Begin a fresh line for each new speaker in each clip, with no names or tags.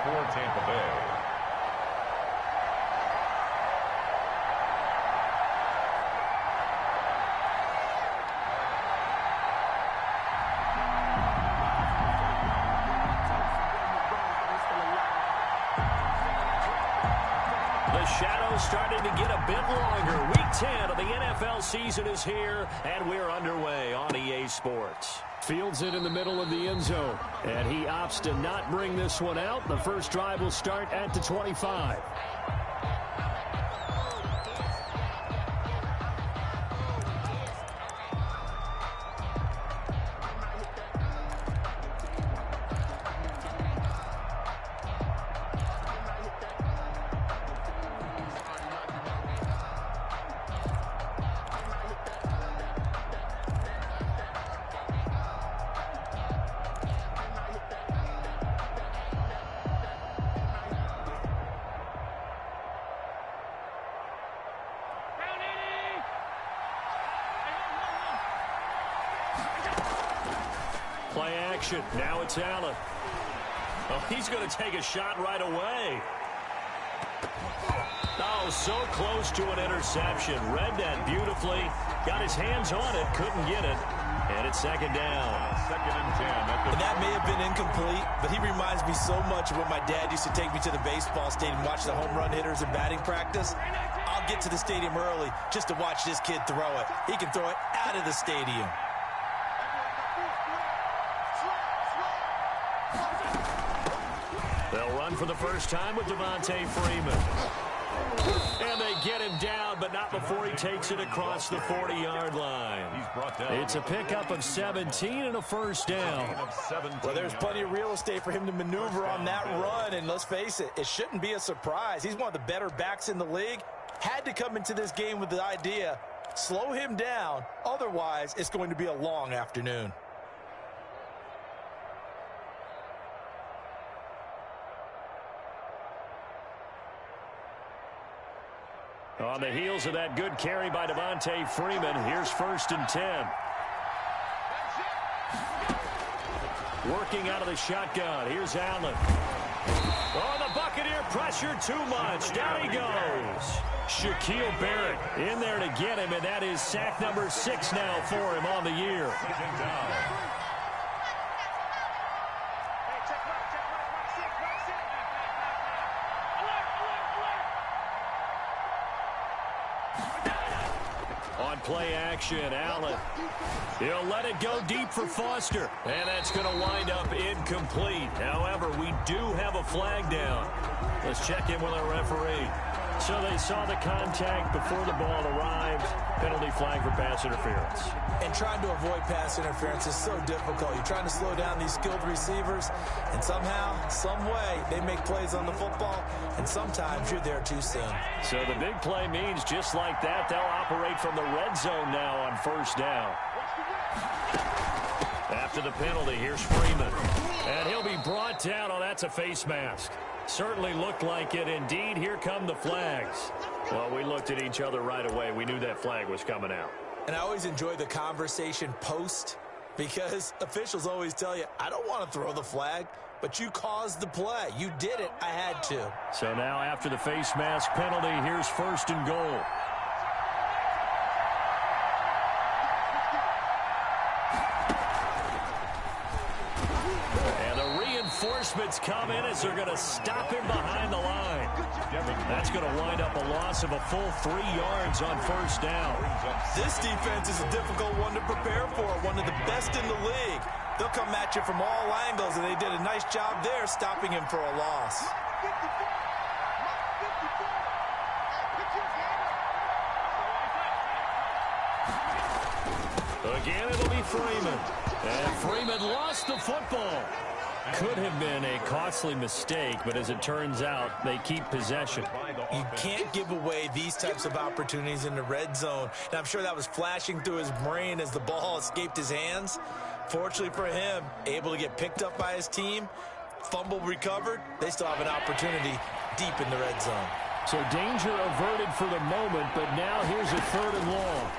for Tampa Bay.
The shadow's starting to get a bit longer. Week 10 of the NFL season is here, and we're underway on EA Sports.
Fields it in the middle of the end zone, and he opts to not bring this one out. The first drive will start at the 25. Play action. Now it's Allen. Oh, he's going to take a shot right away. Oh, so close to an interception. Read that beautifully. Got his hands on it. Couldn't get it. And it's second down.
Second and 10.
And that may have been incomplete, but he reminds me so much of when my dad used to take me to the baseball stadium and watch the home run hitters in batting practice. I'll get to the stadium early just to watch this kid throw it. He can throw it out of the stadium.
They'll run for the first time with Devontae Freeman. And they get him down, but not before he takes it across the 40-yard line.
He's brought down.
It's a pickup of 17 and a first down.
Well, there's plenty of real estate for him to maneuver on that run, and let's face it, it shouldn't be a surprise. He's one of the better backs in the league. Had to come into this game with the idea, slow him down, otherwise it's going to be a long afternoon.
On the heels of that good carry by Devontae Freeman, here's first and 10. Working out of the shotgun, here's Allen. Oh, the Buccaneer pressure too much. Down he goes. Shaquille Barrett in there to get him, and that is sack number 6 now for him on the year.
Second down.
On play action, Allen. He'll let it go deep for Foster. And that's going to wind up incomplete. However, we do have a flag down. Let's check in with our referee. So they saw the contact before the ball arrived. Penalty flag for pass interference.
And trying to avoid pass interference is so difficult. You're trying to slow down these skilled receivers, and somehow, some way, they make plays on the football, and sometimes you're there too soon.
So the big play means just like that, they'll operate from the red zone now on first down. After the penalty, here's Freeman. And he'll be brought down. Oh, that's a face mask. Certainly looked like it. Indeed, here come the flags. Well, we looked at each other right away. We knew that flag was coming out.
And I always enjoy the conversation post, because officials always tell you, I don't want to throw the flag, but you caused the play. You did it. I had to.
So now after the face mask penalty, here's first and goal. And the reinforcements come in as they're going to stop him behind the line. That's going to wind up a loss of a full 3 yards on first down.
This defense is a difficult one to prepare for, one of the best in the league. They'll come at you from all angles, and they did a nice job there stopping him for a loss.
Again, it'll be Freeman. And Freeman lost the football. Could have been a costly mistake, but as it turns out, they keep possession.
You can't give away these types of opportunities in the red zone. And I'm sure that was flashing through his brain as the ball escaped his hands. Fortunately for him, able to get picked up by his team, fumble recovered, they still have an opportunity deep in the red zone.
So danger averted for the moment, but now here's a 3rd and long.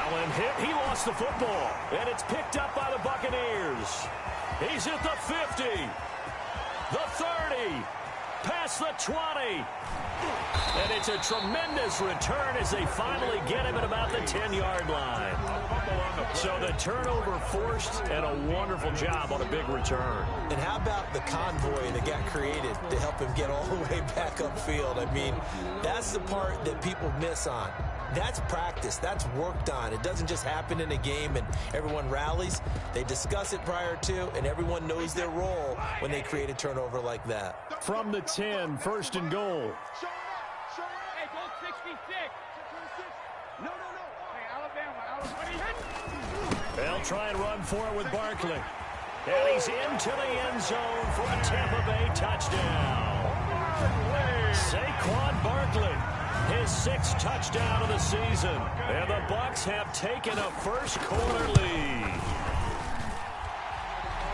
Allen hit. He lost the football. And it's picked up by the Buccaneers. He's at the 50. The 30. Past the 20. And it's a tremendous return as they finally get him at about the 10-yard line. So the turnover forced and a wonderful job on a big return.
And how about the convoy that got created to help him get all the way back upfield? I mean, that's the part that people miss on. That's practice. That's worked on. It doesn't just happen in a game and everyone rallies. They discuss it prior to, and everyone knows their role when they create a turnover like that.
From the 10, first and goal.
Hey, go 66. No. Hey, Alabama.
They'll try and run for it with Barkley. And he's into the end zone for a Tampa Bay touchdown. Saquon Barkley, his 6th touchdown of the season. And the Bucs have taken a first-quarter lead.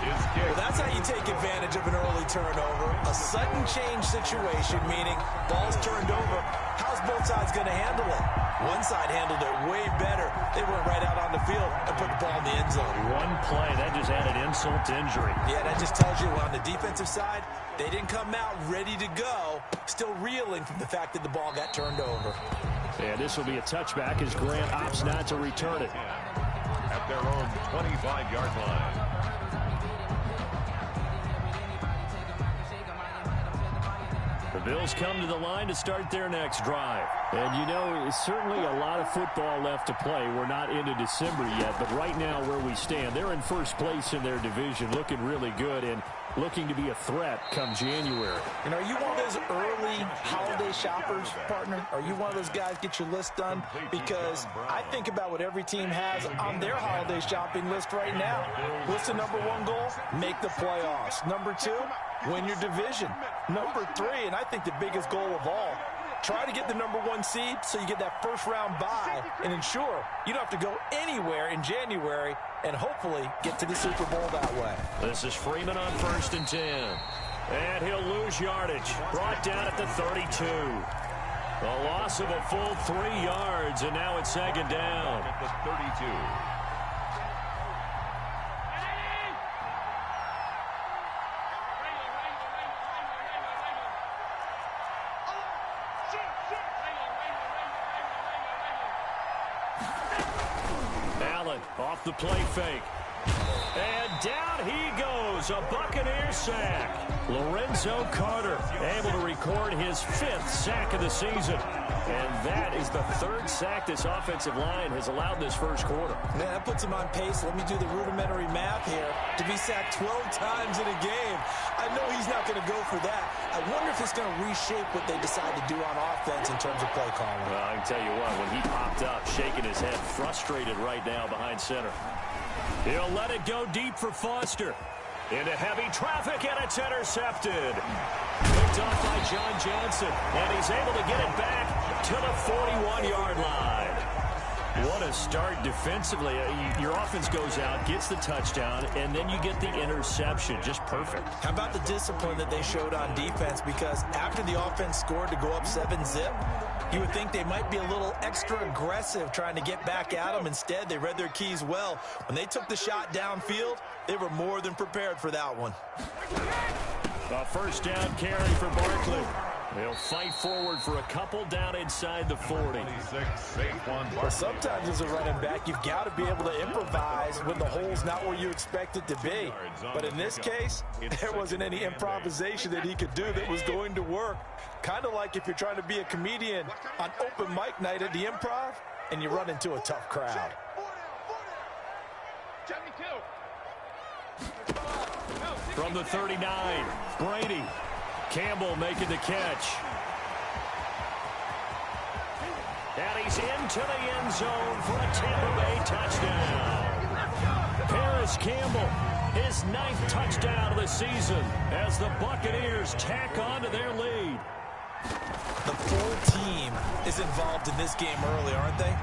Well, that's how you take advantage of an early turnover. A sudden change situation, meaning ball's turned over. How's both sides going to handle it? One side handled it way better. They went right out on the field and put the ball in the end zone.
One play, that just added insult to injury.
Yeah, that just tells you on the defensive side, they didn't come out ready to go, still reeling from the fact that the ball got turned over.
And this will be a touchback as Grant opts not to return it.
At their own 25-yard line.
The Bills come to the line to start their next drive. And, you know, certainly a lot of football left to play. We're not into December yet, but right now where we stand, they're in first place in their division, looking really good and looking to be a threat come January.
And are you one of those early holiday shoppers, partner? Are you one of those guys get your list done? Because I think about what every team has on their holiday shopping list right now. What's the number 1 goal? Make the playoffs. Number 2, win your division. Number 3, and I think the biggest goal of all, try to get the number 1 seed so you get that first-round bye and ensure you don't have to go anywhere in January and hopefully get to the Super Bowl that way.
This is Freeman on 1st and 10. And he'll lose yardage. Brought down at the 32. A loss of a full 3 yards, and now it's 2nd down.
At the 32.
Off the play fake. And down he goes. A Buccaneer sack. Lorenzo Carter able to record his 5th sack of the season. And that is the 3rd sack this offensive line has allowed this first quarter.
Man, that puts him on pace. Let me do the rudimentary math here. To be sacked 12 times in a game. I know he's not going to go for that. I wonder if it's going to reshape what they decide to do on offense in terms of play calling.
Well, I can tell you what, when he popped up, shaking his head, frustrated right now behind center. He'll let it go deep for Foster. Into heavy traffic, and it's intercepted. Picked off by John Johnson, and he's able to get it back to the 41-yard line. What a start defensively. Your offense goes out, gets the touchdown, and then you get the interception. Just perfect.
How about the discipline that they showed on defense? Because after the offense scored to go up 7-zip, you would think they might be a little extra aggressive trying to get back at them. Instead, they read their keys well. When they took the shot downfield, they were more than prepared for that one.
A first down carry for Barkley. They'll fight forward for a couple down inside the 40.
Well, sometimes as a running back, you've got to be able to improvise when the hole's not where you expect it to be. But in this case, there wasn't any improvisation that he could do that was going to work. Kind of like if you're trying to be a comedian on open mic night at the Improv and you run into a tough crowd.
From the 39, Brady. Campbell making the catch. And he's into the end zone for a Tampa Bay touchdown. Paris Campbell, his 9th touchdown of the season as the Buccaneers tack on to their lead.
The full team is involved in this game early, aren't they?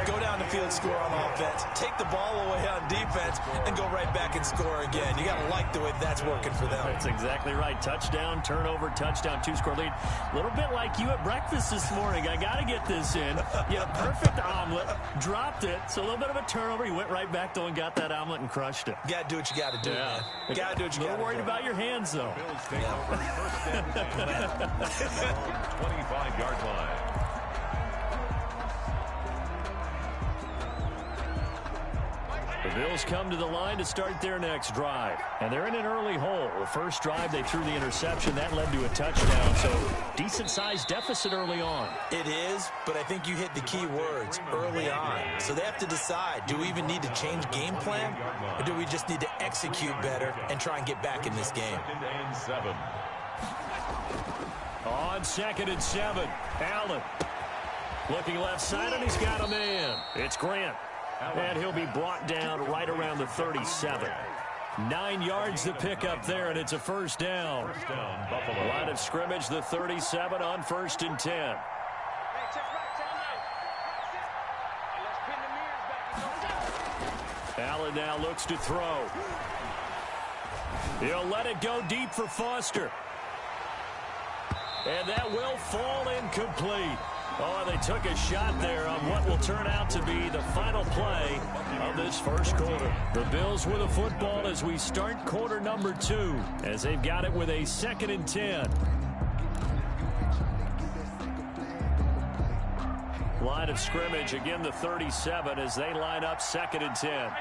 Go down the field, score on offense, take the ball away on defense, and go right back and score again. You got to like the way that's working for them.
That's exactly right. Touchdown, turnover, touchdown, two-score lead. A little bit like you at breakfast this morning. I got to get this in. You had a perfect omelet, dropped it, so a little bit of a turnover. You went right back, though, and got that omelet and crushed it.
You got to do what you got to do, man. You got to do what you got to do.
A little worried about your hands, though.
Bills take over first and 25-yard line.
The Bills come to the line to start their next drive. And they're in an early hole. The first drive, they threw the interception. That led to a touchdown. So, decent-sized deficit early on.
It is, but I think you hit the key words, early on. So they have to decide, do we even need to change game plan? Or do we just need to execute better and try and get back in this game?
On 2nd and 7, Allen. Looking left side, and he's got a man. It's Grant. And he'll be brought down right around the 37. 9 yards to pick up there, and it's a first down.
Buffalo.
Line of scrimmage, the 37 on 1st and 10. Allen now looks to throw. He'll let it go deep for Foster. And that will fall incomplete. Oh, they took a shot there on what will turn out to be the final play of this first quarter. The Bills with a football as we start quarter number 2, as they've got it with a 2nd and 10. Line of scrimmage, again the 37 as they line up 2nd and 10.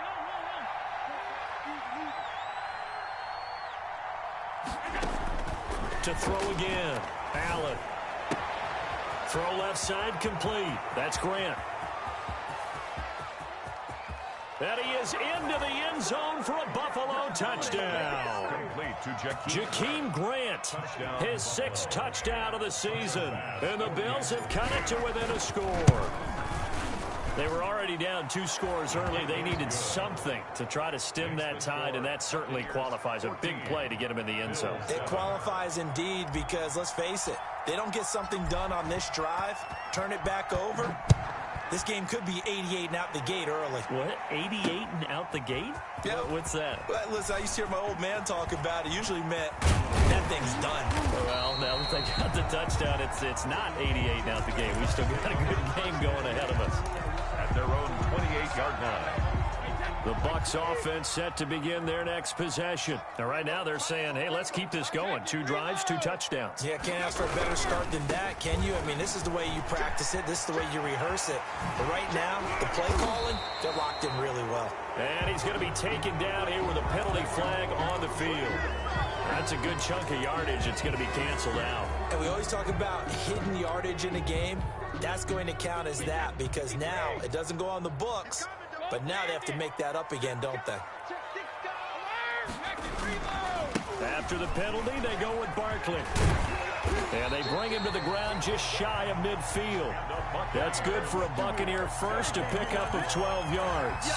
To throw again, Allen. Throw left side, complete. That's Grant. And he is into the end zone for a Buffalo touchdown. Jakeem Grant, his 6th touchdown of the season. And the Bills have cut it to within a score. They were already down 2 scores early. They needed something to try to stem that tide, and that certainly qualifies. A big play to get them in the end zone.
It qualifies indeed because, let's face it, they don't get something done on this drive, turn it back over, this game could be 88 and out the gate early.
What? 88 and out the gate?
Yeah.
What's that?
Well, listen, I used to hear my old man talk about it. Usually meant that thing's done.
Well, now that they got the touchdown, it's not 88 and out the gate. We still got a good game going ahead of us.
At their own 28-yard line.
The Bucs offense set to begin their next possession. Now, right now they're saying, hey, let's keep this going. 2 drives, 2 touchdowns.
Yeah, can't ask for a better start than that, can you? I mean, this is the way you practice it. This is the way you rehearse it. But right now, the play calling, they're locked in really well.
And he's going to be taken down here with a penalty flag on the field. That's a good chunk of yardage. It's going to be canceled out.
And we always talk about hidden yardage in a game. That's going to count as that because now it doesn't go on the books. But now they have to make that up again, don't they?
After the penalty, they go with Barkley. And they bring him to the ground just shy of midfield. That's good for a Buccaneer first, a pickup of 12 yards.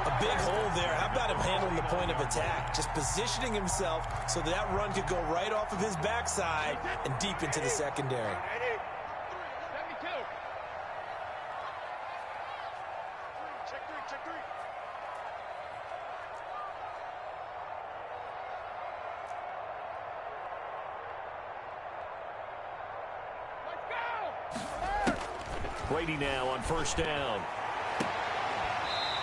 A big hole there. How about him handling the point of attack? Just positioning himself so that run could go right off of his backside and deep into the secondary.
Brady now on first down.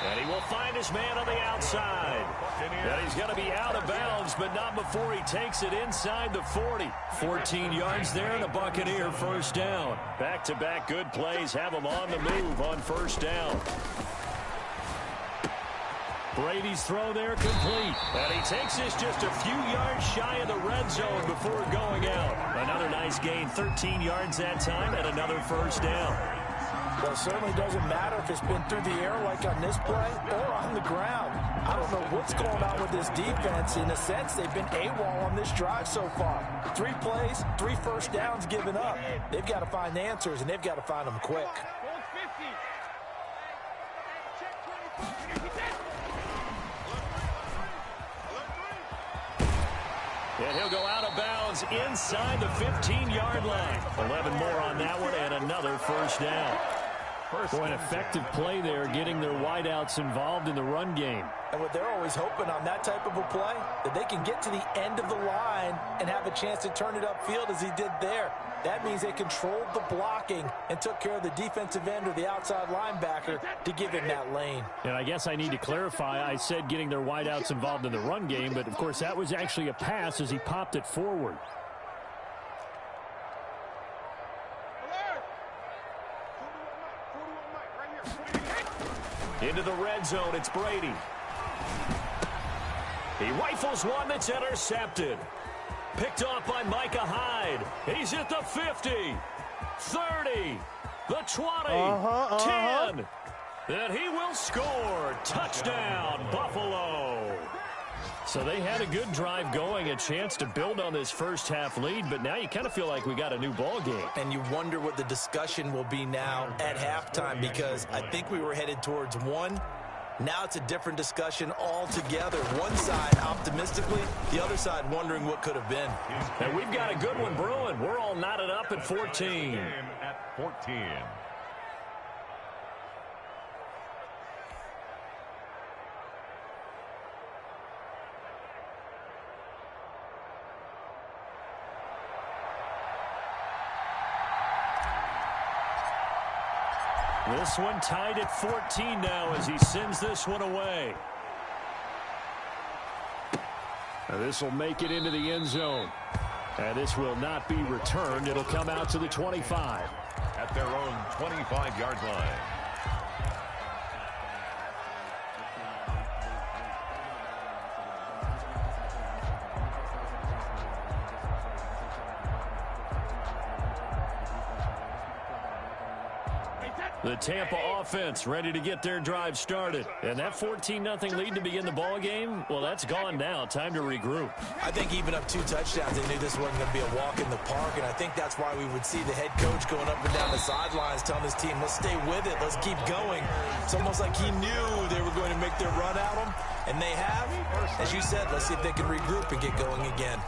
And he will find his man on the outside. And he's going to be out of bounds, but not before he takes it inside the 40. 14 yards there and a Buccaneer first down. Back-to-back good plays have him on the move on first down. Brady's throw there complete. And he takes this just a few yards shy of the red zone before going out. Another nice gain, 13 yards that time, and another first down.
Well, it certainly doesn't matter if it's been through the air like on this play or on the ground. I don't know what's going on with this defense. In a sense, they've been AWOL on this drive so far. 3 plays, 3 first downs given up. They've got to find answers, and they've got to find them quick.
And he'll go out of bounds inside the 15-yard line. 11 more on that one and another first down. Boy, an effective play there, getting their wideouts involved in the run game.
And what they're always hoping on that type of a play, that they can get to the end of the line and have a chance to turn it upfield as he did there. That means they controlled the blocking and took care of the defensive end or the outside linebacker to give him that lane.
And I guess I need to clarify, I said getting their wideouts involved in the run game, but of course that was actually a pass as he popped it forward.
Into the red zone, it's Brady. He rifles one that's intercepted. Picked off by Micah Hyde. He's at the 50, 30, the 20, 10. And he will score. Touchdown, Buffalo.
So they had a good drive going, a chance to build on this first half lead, but now you kind of feel like we got a new ball game.
And you wonder what the discussion will be now at halftime, because I think we were headed towards one. Now it's a different discussion altogether. One side optimistically, the other side wondering what could have been.
And we've got a good one brewing. We're all knotted up at 14.
At 14.
This one tied at 14 now as he sends this one away. Now this will make it into the end zone. And this will not be returned. It'll come out to the 25.
At their own 25-yard line.
The Tampa offense ready to get their drive started. And that 14-0 lead to begin the ball game, well, that's gone now. Time to regroup.
I think even up 2 touchdowns, they knew this wasn't going to be a walk in the park, and I think that's why we would see the head coach going up and down the sidelines telling his team, let's stay with it, let's keep going. It's almost like he knew they were going to make their run at him, and they have. As you said, let's see if they can regroup and get going again.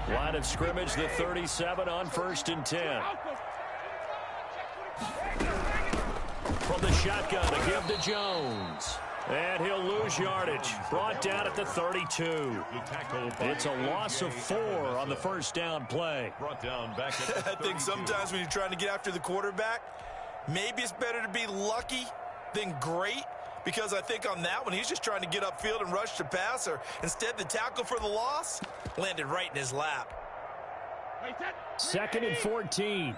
Line of scrimmage, the 37 on 1st and 10. From the shotgun to give to Jones. And he'll lose yardage. Brought down at the 32. It's a loss of 4 on the first down play.
Brought down back at
I think sometimes when you're trying to get after the quarterback, maybe it's better to be lucky than great. Because I think on that one, he's just trying to get upfield and rush the passer. Instead, the tackle for the loss landed right in his lap.
2nd and 14.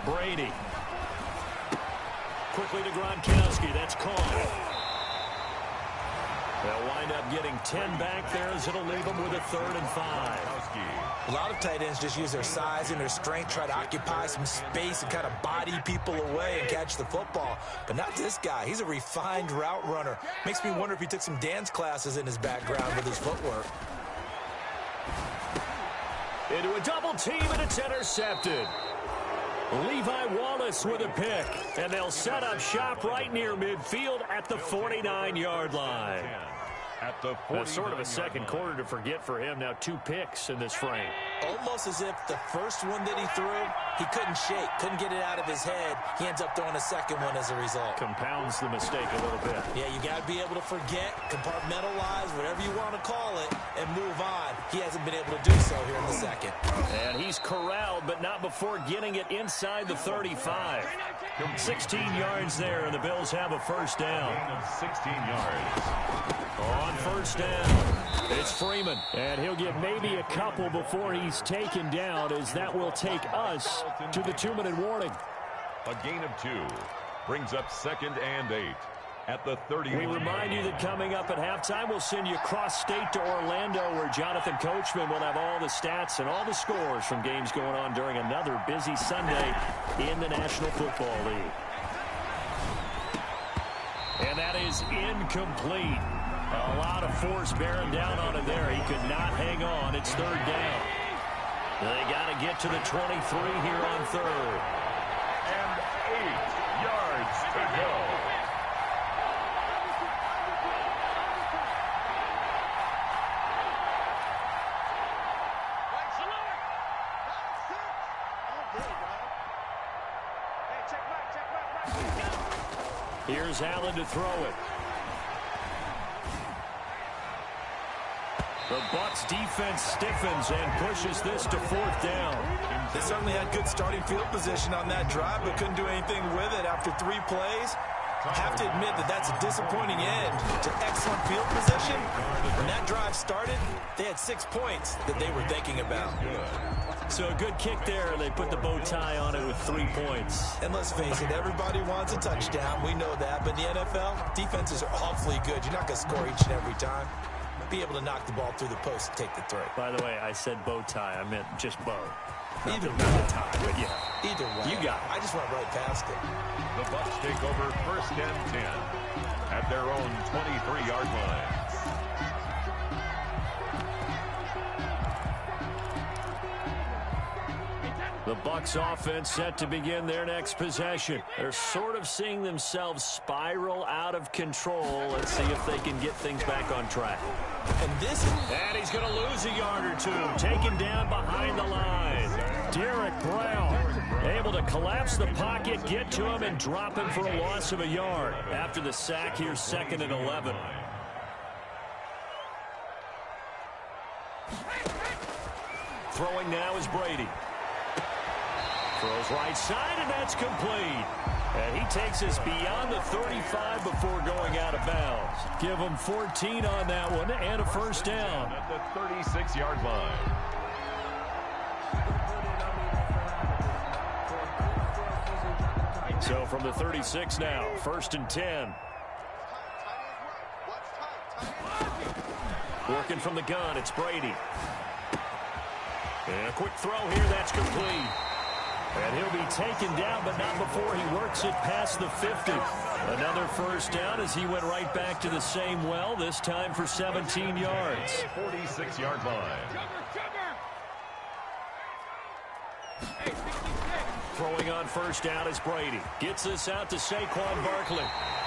Brady. Quickly to Gronkowski. That's caught. They'll wind up getting 10 back there as it'll leave them with a 3rd and 5.
A lot of tight ends just use their size and their strength, try to occupy some space and kind of body people away and catch the football. But not this guy. He's a refined route runner. Makes me wonder if he took some dance classes in his background with his footwork.
Into a double team, and it's intercepted. Levi Wallace with a pick, and they'll set up shop right near midfield at the 49-yard line.
At the
That's sort of a second quarter to forget for him. Now 2 picks in this frame.
Almost as if the first one that he threw, he couldn't shake, couldn't get it out of his head. He ends up throwing a second one as a result.
Compounds the mistake a little bit.
Yeah, you got to be able to forget, compartmentalize, whatever you want to call it, and move on. He hasn't been able to do so here in the second.
And he's corralled, but not before getting it inside the 35. 16 yards there, and the Bills have a first down.
16 yards.
On first down, it's Freeman, and he'll get maybe a couple before he's taken down, as that will take us to the 2-minute warning.
A gain of 2 brings up 2nd and 8 at the 30.
We remind you that coming up at halftime, we'll send you cross-state to Orlando, where Jonathan Coachman will have all the stats and all the scores from games going on during another busy Sunday in the National Football League. And that is incomplete. A lot of force bearing down on it there. He could not hang on. It's 3rd down. They got to get to the 23 here on 3rd.
And 8 yards to go.
Here's Allen to throw it. The Bucs defense stiffens and pushes this to 4th down.
They certainly had good starting field position on that drive, but couldn't do anything with it after 3 plays. I have to admit that that's a disappointing end to excellent field position. When that drive started, they had 6 points that they were thinking about.
So a good kick there, and they put the bow tie on it with 3 points.
And let's face it, everybody wants a touchdown. We know that. But in the NFL, defenses are awfully good. You're not going to score each and every time. Be able to knock the ball through the post and take the throw.
By the way, I said bow tie. I meant just bow.
Either
way. Not the tie, but yeah.
Either way.
You got it.
I just went right past it.
The Bucs take over 1st and 10 at their own 23-yard line.
The Bucs offense set to begin their next possession. They're sort of seeing themselves spiral out of control. Let's see if they can get things back on track.
And
he's going to lose a yard or 2. Taken down behind the line. Derek Brown able to collapse the pocket, get to him, and drop him for a loss of a yard. After the sack, here's 2nd and 11. Throwing now is Brady. Throws right side, and that's complete. And he takes us beyond the 35 before going out of bounds. Give him 14 on that one and a 1st down.
At the 36-yard line.
So from the 36 now, 1st and 10. Working from the gun, it's Brady. And a quick throw here, that's complete. And he'll be taken down, but not before he works it past the 50. Another 1st down as he went right back to the same well, this time for 17 yards.
46-yard line.
Throwing on 1st down is Brady. Gets this out to Saquon Barkley.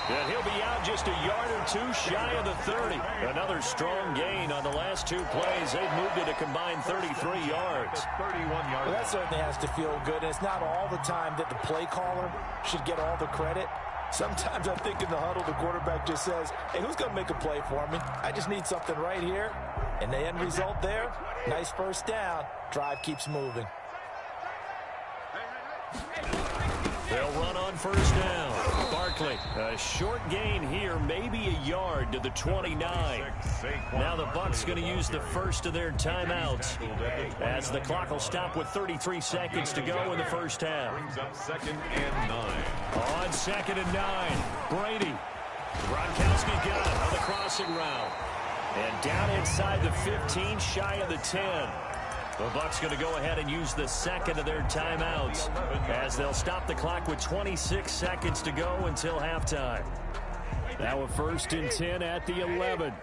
And he'll be out just a yard or 2 shy of the 30. Another strong gain on the last 2 plays. They've moved it a combined 33 yards.
31-yard.
Well, that certainly has to feel good. And it's not all the time that the play caller should get all the credit. Sometimes I think in the huddle, the quarterback just says, hey, who's going to make a play for me? I just need something right here. And the end result there, nice 1st down. Drive keeps moving.
They'll run on 1st down. Barkley, a short gain here, maybe a yard to the 29. Now the Bucs going to use the 1st of their timeouts as the clock will stop with 33 seconds to go in the 1st half.
Brings up 2nd and 9.
On 2nd and 9, Brady. Gronkowski got it on the crossing route. And down inside the 15, shy of the 10. The Bucs going to go ahead and use the 2nd of their timeouts as they'll stop the clock with 26 seconds to go until halftime. Now a 1st and 10 at the 11.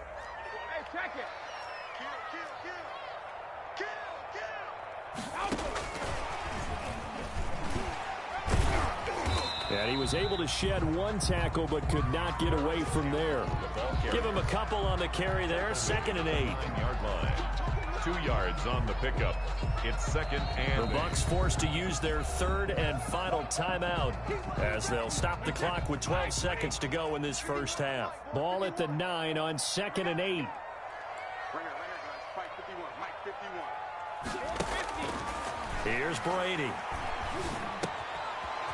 And he was able to shed 1 tackle but could not get away from there. Give him a couple on the carry there. 2nd and 8.
9-yard line. 2 yards on the pickup. It's 2nd and
the Bucs forced to use their 3rd and final timeout as they'll stop the clock with 12 seconds to go in this 1st half. Ball at the 9 on 2nd and 8. Here's Brady.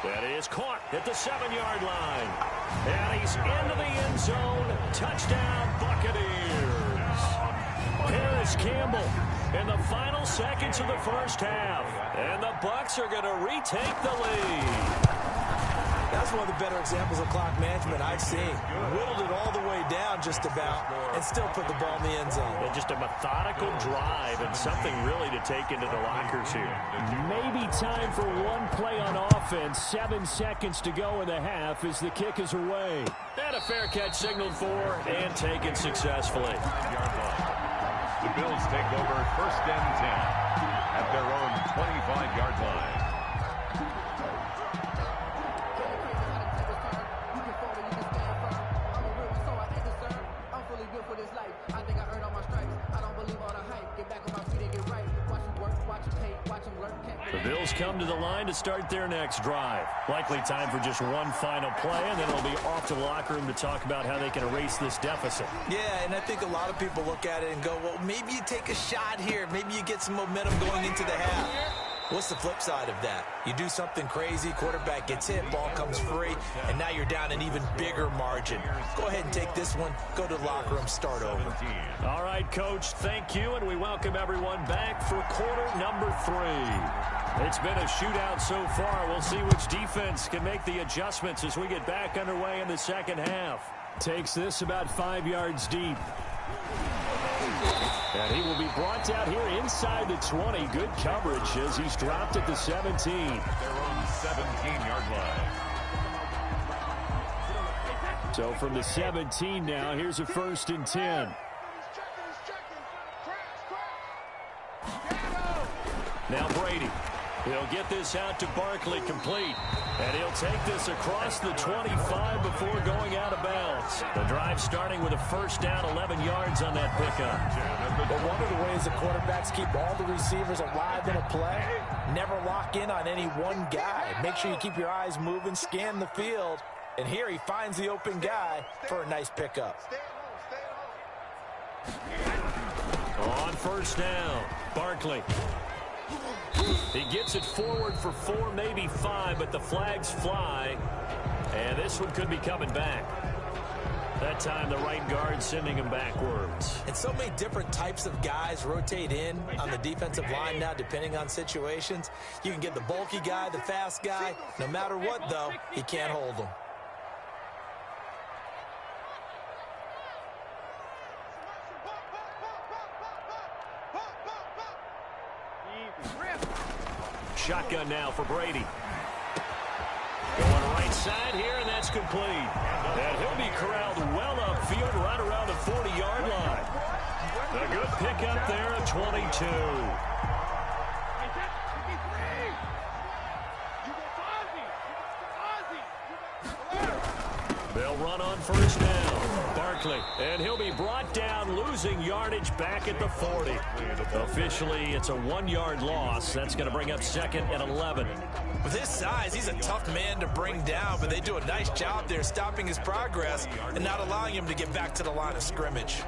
That is caught at the 7-yard line. And he's into the end zone. Touchdown, Buccaneers. Paris Campbell in the final seconds of the 1st half. And the Bucs are going to retake the lead.
That's one of the better examples of clock management I've seen. Whittled it all the way down just about and still put the ball in the end zone.
And just a methodical drive and something really to take into the lockers here. Maybe time for one play on offense. 7 seconds to go in the half as the kick is away. And a fair catch signaled for and taken successfully.
The Bills take over 1st and 10 at their own 25-yard line.
The Bills come to the line to start their next drive. Likely time for just one final play, and then it'll be off to the locker room to talk about how they can erase this deficit.
Yeah, and I think a lot of people look at it and go, well, maybe you take a shot here. Maybe you get some momentum going into the half. What's the flip side of that? You do something crazy, quarterback gets hit, ball comes free, and now you're down an even bigger margin. Go ahead and take this one, go to the locker room, start over.
All right, Coach, thank you, and we welcome everyone back for quarter number 3. It's been a shootout so far. We'll see which defense can make the adjustments as we get back underway in the second half. Takes this about 5 yards deep. And he will be brought down here inside the 20. Good coverage as he's dropped at the 17.
Their own 17-yard line.
So from the 17 now, here's a 1st and 10. Now Brady. He'll get this out to Barkley complete. And he'll take this across the 25 before going out of bounds. The drive starting with a 1st down, 11 yards on that pickup.
But one of the ways the quarterbacks keep all the receivers alive in a play, never lock in on any one guy. Make sure you keep your eyes moving, scan the field. And here he finds the open guy for a nice pickup.
On 1st down, Barkley. He gets it forward for 4, maybe 5, but the flags fly. And this one could be coming back. That time the right guard sending him backwards.
And so many different types of guys rotate in on the defensive line now, depending on situations. You can get the bulky guy, the fast guy. No matter what, though, he can't hold them.
Shotgun now for Brady. Going right side here, and that's complete. And he'll be corralled well upfield right around the 40-yard line. A good pickup there at 22. They'll run on 1st down. Barkley, and he'll be brought down, losing yardage back at the 40. Officially, it's a 1-yard loss. That's going to bring up 2nd and 11.
With his size, he's a tough man to bring down, but they do a nice job there stopping his progress and not allowing him to get back to the line of scrimmage.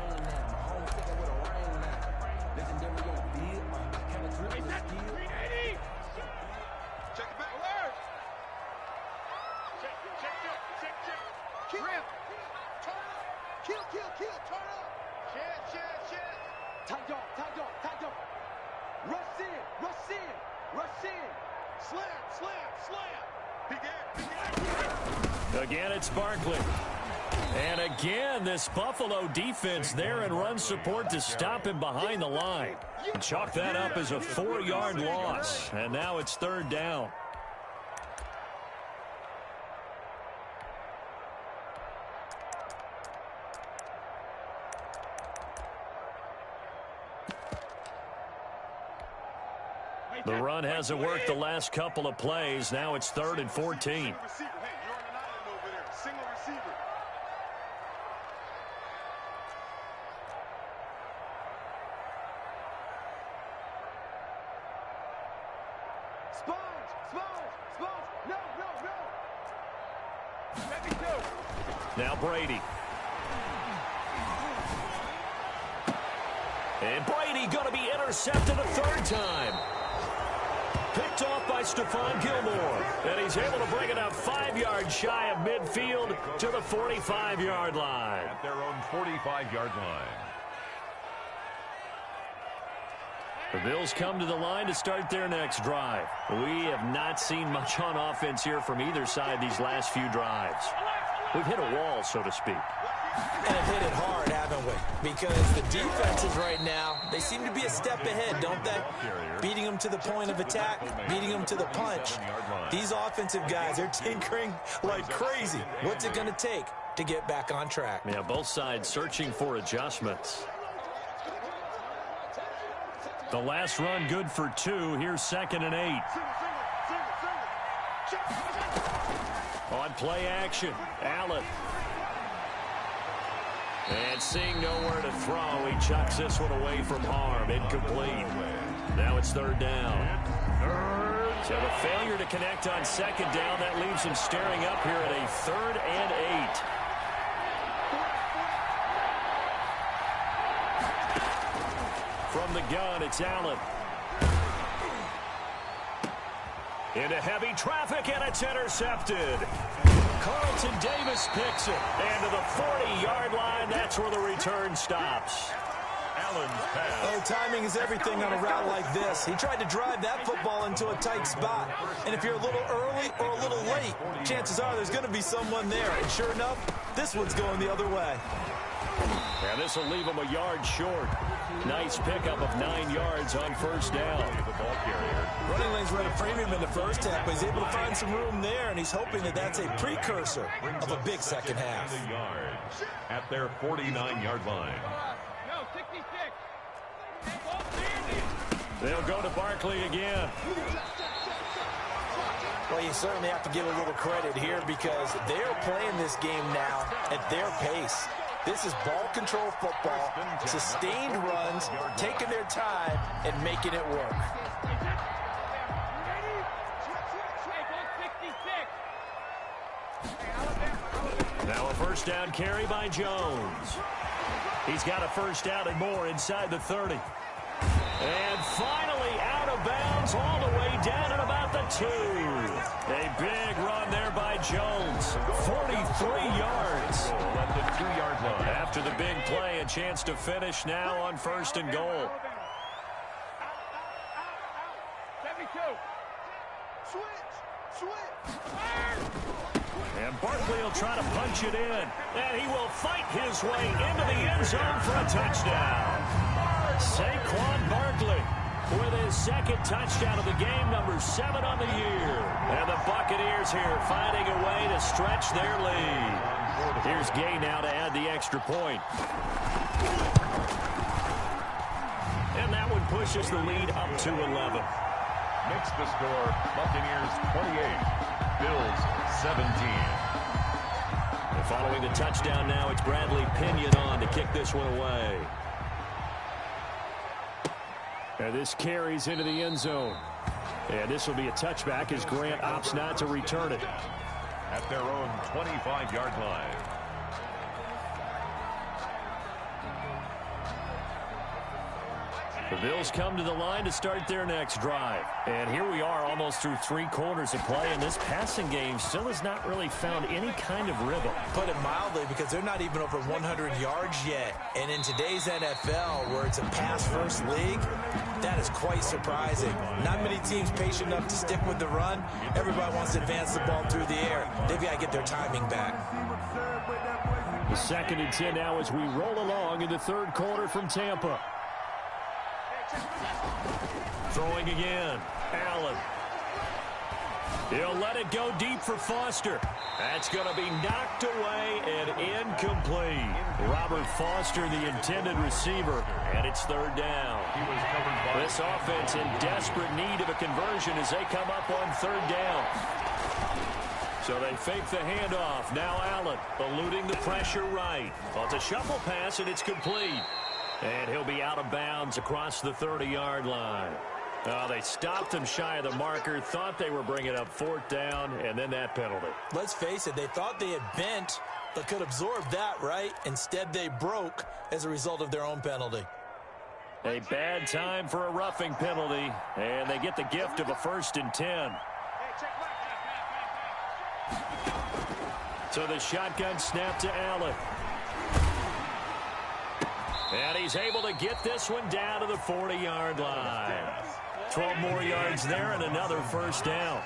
Again, it's Barkley. And again, this Buffalo defense there in run support to stop him behind the line. Chalk that up as a 4-yard loss. And now it's 3rd down. The run hasn't worked the last couple of plays. Now it's 3rd and 14. Now Brady. And Brady going to be intercepted a 3rd time. Picked off by Stephon Gilmore. And he's able to bring it up 5 yards shy of midfield to the 45-yard line.
At their own 45-yard line.
The Bills come to the line to start their next drive. We have not seen much on offense here from either side these last few drives. We've hit a wall, so to speak.
And have hit it hard, haven't we? Because the defenses right now, they seem to be a step ahead, don't they? Beating them to the point of attack, beating them to the punch. These offensive guys, they're tinkering like crazy. What's it going to take to get back on track?
Yeah, both sides searching for adjustments. The last run good for 2. Here's 2nd and 8. On play action, Allen. And seeing nowhere to throw, he chucks this one away from harm. Incomplete. Now it's 3rd down. 3rd So the failure to connect on second down, that leaves him staring up here at a 3rd and 8. From the gun, it's Allen. Into heavy traffic, and it's intercepted. Carlton Davis picks it. And to the 40-yard line, that's where the return stops.
Allen's pass.
Oh, timing is everything on a route like this. He tried to drive that football into a tight spot. And if you're a little early or a little late, chances are there's going to be someone there. And sure enough, this one's going the other way.
And this will leave him a yard short. Nice pickup of 9 yards on first down.
Running lanes were at a premium in the first half, but he's able to find some room there, and he's hoping that that's a precursor of a big second half.
At their 49-yard line.
No, 66.
They'll go to Barkley again.
Well, you certainly have to give a little credit here because they're playing this game now at their pace. This is ball control football, sustained runs, taking their time, and making it work.
Now a first down carry by Jones. He's got a first down and more inside the 30. And finally out of bounds all the way down at about the 2. A big run there by Jones. 43 yards.
At the 2-yard line.
After the big play, a chance to finish now on first and goal.
72. Switch.
And Barkley will try to punch it in. And he will fight his way into the end zone for a touchdown. Saquon Barkley with his second touchdown of the game, number 7 on the year. And the Buccaneers here finding a way to stretch their lead. Here's Gay now to add the extra point. And that one pushes the lead up to 11.
Makes the score Buccaneers 28, Bills 17.
And following the touchdown now, it's Bradley Pinion on to kick this one away. And this carries into the end zone. And this will be a touchback as Grant opts not to return it.
At their own 25-yard line.
The Bills come to the line to start their next drive. And here we are almost through 3 quarters of play, and this passing game still has not really found any kind of rhythm.
Put it mildly, because they're not even over 100 yards yet. And in today's NFL, where it's a pass-first league, that is quite surprising. Not many teams patient enough to stick with the run. Everybody wants to advance the ball through the air. They've got to get their timing back.
The 2nd and 10 now as we roll along in the 3rd quarter from Tampa. Throwing again. Allen. He'll let it go deep for Foster. That's going to be knocked away and incomplete. Robert Foster, the intended receiver, and it's 3rd down. This offense in desperate need of a conversion as they come up on 3rd down. So they fake the handoff. Now Allen eluding the pressure right. Well, it's a shuffle pass, and it's complete. And he'll be out of bounds across the 30-yard line. They stopped him shy of the marker, thought they were bringing up 4th down, and then that penalty.
Let's face it, they thought they had bent, but could absorb that, right? Instead, they broke as a result of their own penalty.
A bad time for a roughing penalty, and they get the gift of a 1st and 10. So the shotgun snap to Allen. And he's able to get this one down to the 40-yard line. 12 more yards there and another 1st down.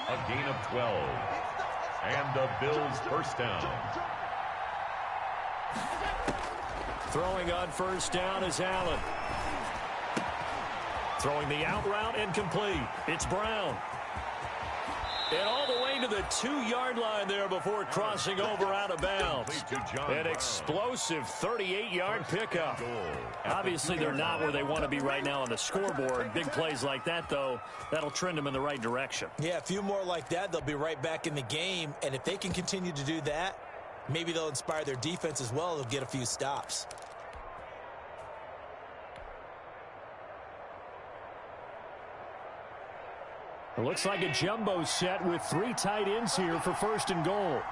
A gain of 12. And the Bills' 1st down.
Throwing on 1st down is Allen. Throwing the out route incomplete. It's Brown. And all the way to the 2-yard line there before crossing over out of bounds. An explosive 38-yard pickup. Obviously, they're not where they want to be right now on the scoreboard. Big plays like that, though, that'll trend them in the right direction.
Yeah, a few more like that, they'll be right back in the game. And if they can continue to do that, maybe they'll inspire their defense as well. They'll get a few stops.
It looks like a jumbo set with 3 tight ends here for 1st and goal.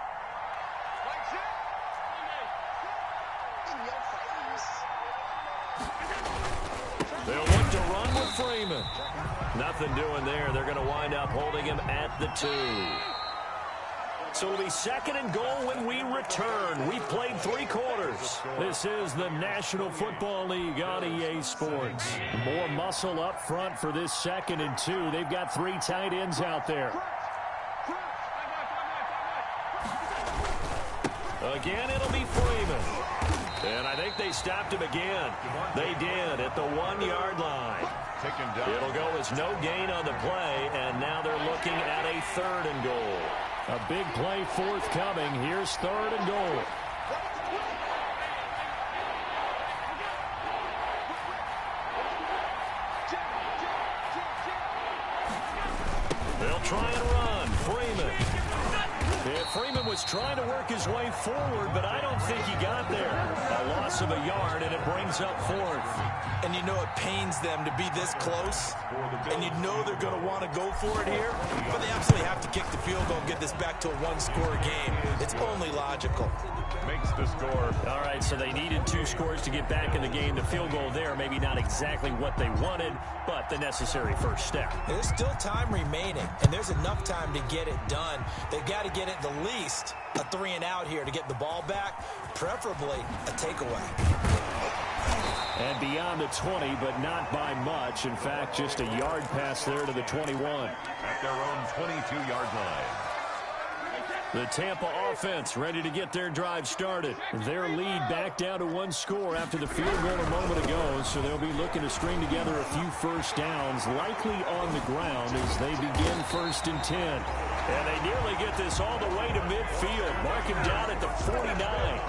They'll look to run with Freeman. Nothing doing there. They're going to wind up holding him at the 2. So it'll be 2nd and goal when we return. We've played 3 quarters. This is the National Football League on EA Sports. More muscle up front for this 2nd and 2. They've got 3 tight ends out there. Again, it'll be Freeman. And I think they stopped him again. They did at the 1-yard line. It'll go as no gain on the play, and now they're looking at a 3rd and goal. A big play forthcoming. Here's 3rd and goal. They'll try and run. Freeman. Yeah, Freeman was trying to work his way forward, but I don't think he got there. A loss of a yard, and it brings up 4th.
And you know it pains them to be this close, and you know they're going to want to go for it here, but they absolutely have to kick the field goal and get this back to a 1-score game. It's only logical.
Makes the score.
All right, so they needed 2 scores to get back in the game. The field goal there, maybe not exactly what they wanted, but the necessary first step.
There's still time remaining, and there's enough time to get it done. They've got to get at the least a 3 and out here to get the ball back, preferably a takeaway.
And beyond the 20, but not by much. In fact, just a yard pass there to the 21.
At their own 22-yard line.
The Tampa offense ready to get their drive started. Their lead back down to 1 score after the field goal a moment ago, so they'll be looking to string together a few first downs, likely on the ground as they begin 1st and 10. And they nearly get this all the way to midfield, marking down at the 49.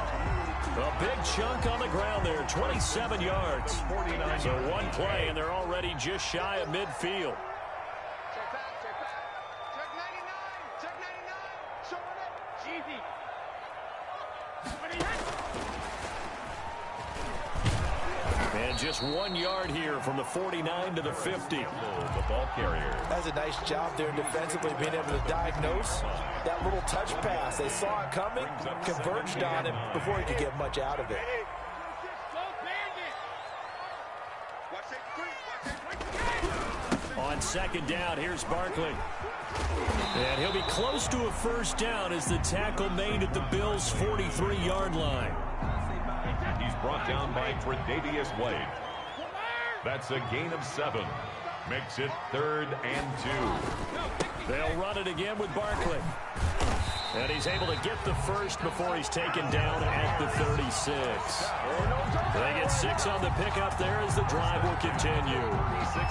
A big chunk on the ground there, 27 yards. So 1 play, and they're already just shy of midfield. And just 1 yard here from the 49 to the 50.
The ball carrier.
That's a nice job there defensively, being able to diagnose that little touch pass. They saw it coming, converged on him before he could get much out of it.
On 2nd down, here's Barkley. And he'll be close to a first down as the tackle made at the Bills' 43-yard line.
He's brought down by Tre'Davious White. That's a gain of 7. Makes it 3rd and 2.
They'll run it again with Barkley. And he's able to get the first before he's taken down at the 36. They get 6 on the pickup there as the drive will continue.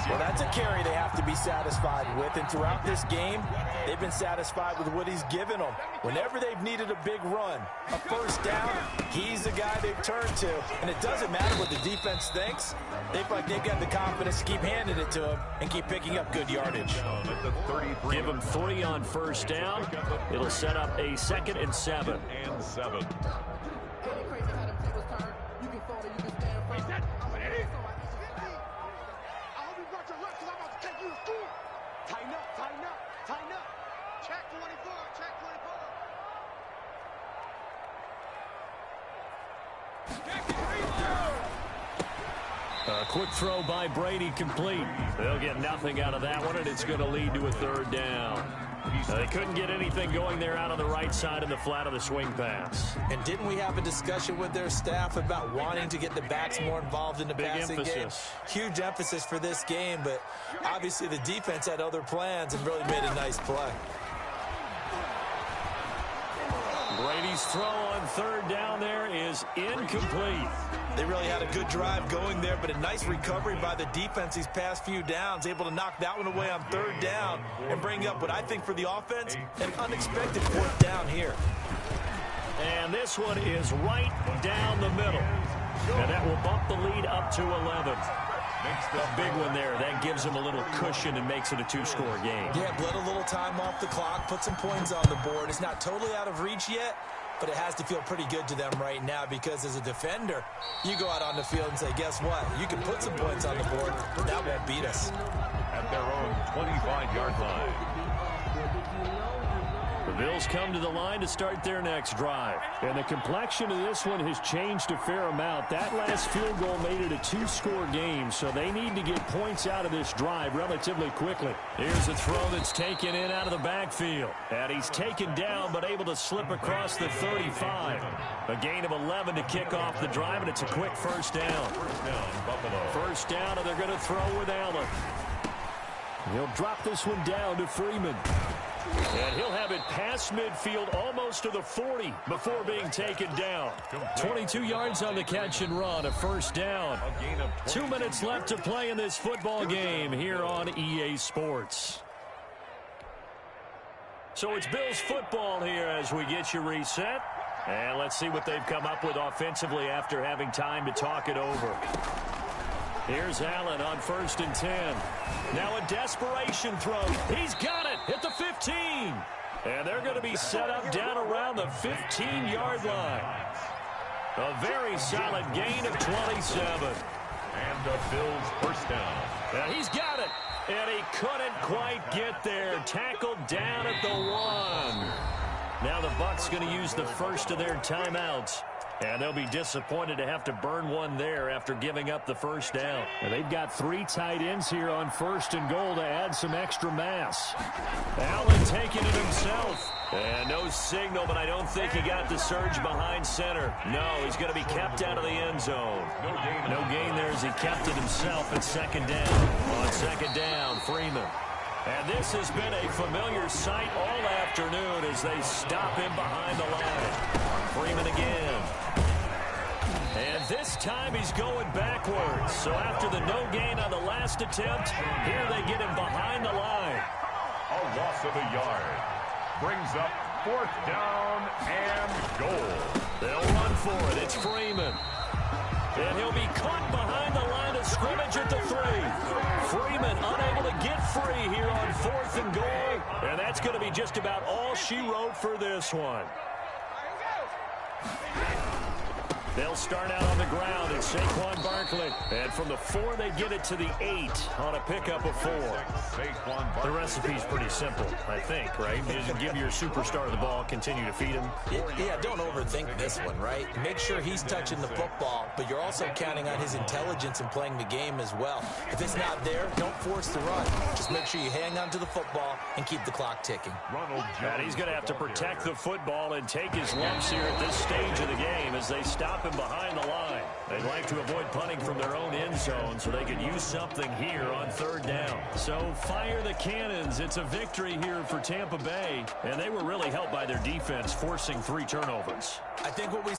Well, that's a carry they have to be satisfied with. And throughout this game, they've been satisfied with what he's given them. Whenever they've needed a big run, a first down, he's the guy they've turned to. And it doesn't matter what the defense thinks. They feel like they've got the confidence to keep handing it to him and keep picking up good yardage.
Give him 3 on first down. It'll set up a 2nd and 7.
And 7.
A quick throw by Brady complete. They'll get nothing out of that one, and it's going to lead to a 3rd down. They couldn't get anything going there out on the right side in the flat of the swing pass.
And didn't we have a discussion with their staff about wanting to get the backs more involved in the passing game? Huge emphasis for this game, but obviously the defense had other plans and really made a nice play.
Brady's throw on 3rd down there is incomplete.
They really had a good drive going there, but a nice recovery by the defense these past few downs, able to knock that one away on 3rd down and bring up what I think for the offense, an unexpected 4th down here.
And this one is right down the middle. And that will bump the lead up to 11. A big one there. That gives them a little cushion and makes it a 2-score game.
Yeah, bled a little time off the clock, put some points on the board. It's not totally out of reach yet, but it has to feel pretty good to them right now because as a defender, you go out on the field and say, guess what? You can put some points on the board, but that won't beat us.
At at their own 25-yard line.
The Bills come to the line to start their next drive. And the complexion of this one has changed a fair amount. That last field goal made it a two-score game, so they need to get points out of this drive relatively quickly. Here's a throw that's taken in out of the backfield. And he's taken down but able to slip across the 35. A gain of 11 to kick off the drive, and it's a quick first down. First down, and they're going to throw with Allen. He'll drop this one down to Freeman. And he'll have it past midfield almost to the 40 before being taken down. 22 yards on the catch and run, a first down. 2 minutes left to play in this football game here on EA Sports. So it's Bills football here as we get you reset. And let's see what they've come up with offensively after having time to talk it over. Here's Allen on 1st and 10. Now a desperation throw. He's got it at the 15. And they're going to be set up down around the 15-yard line. A very solid gain of 27.
And the Bills first down.
And he's got it. And he couldn't quite get there. Tackled down at the 1. Now the Bucs going to use the first of their timeouts. And they'll be disappointed to have to burn one there after giving up the first down. And they've got 3 tight ends here on 1st and goal to add some extra mass. Allen taking it himself. And no signal, but I don't think he got the surge behind center. No, he's going to be kept out of the end zone. No gain there as he kept it himself at 2nd down. On 2nd down, Freeman. And this has been a familiar sight all afternoon as they stop him behind the line. Freeman again. And this time he's going backwards. So after the no gain on the last attempt, here they get him behind the line.
A loss of a yard. Brings up 4th down and goal.
They'll run for it. It's Freeman. And he'll be caught behind the line of scrimmage at the 3. Freeman unable to get free here on 4th and goal. And that's going to be just about all she wrote for this one. They'll start out on the ground. It's Saquon Barkley. And from the 4, they get it to the 8 on a pickup of 4. The recipe's pretty simple, I think, right? You give your superstar the ball, continue to feed him.
Yeah, don't overthink this one, right? Make sure he's touching the football, but you're also counting on his intelligence in playing the game as well. If it's not there, don't force the run. Just make sure you hang on to the football and keep the clock ticking.
And he's going to have to protect the football and take his lumps here at this stage of the game as they stop him behind the line. They'd like to avoid punting from their own end zone so they could use something here on 3rd down. So fire the cannons. It's a victory here for Tampa Bay, and they were really helped by their defense forcing 3 turnovers.
I think what we